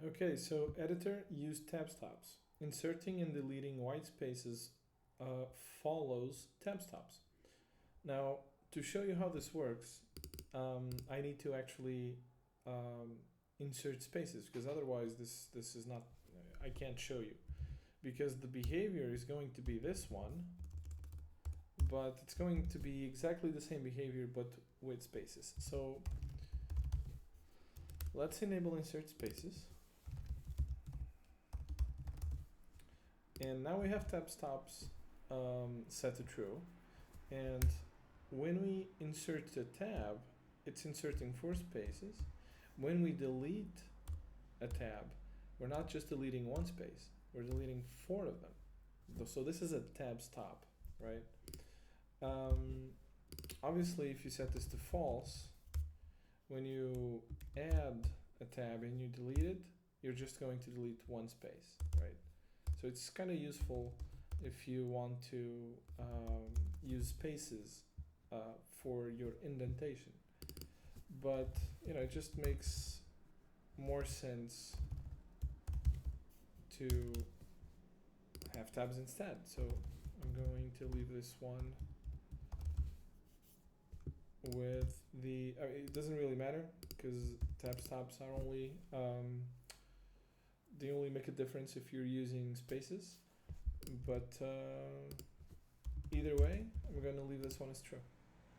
Okay, so editor useTabStops. Inserting and deleting white spaces follows tab stops. Now, to show you how this works, I need to actually insert spaces, because otherwise this is not, I can't show you, because the behavior is going to be this one, but it's going to be exactly the same behavior but with spaces. So let's enable insert spaces. And now we have tab stops set to true. And when we insert a tab, it's inserting 4 spaces. When we delete a tab, we're not just deleting 1 space, we're deleting 4 of them. So this is a tab stop, right? Obviously, if you set this to false, when you add a tab and you delete it, you're just going to delete 1 space, right? So it's kind of useful if you want to use spaces for your indentation. But it just makes more sense to have tabs instead. So I'm going to leave this one with the, it doesn't really matter because tab stops are only, they only make a difference if you're using spaces. But either way, I'm going to leave this one as true.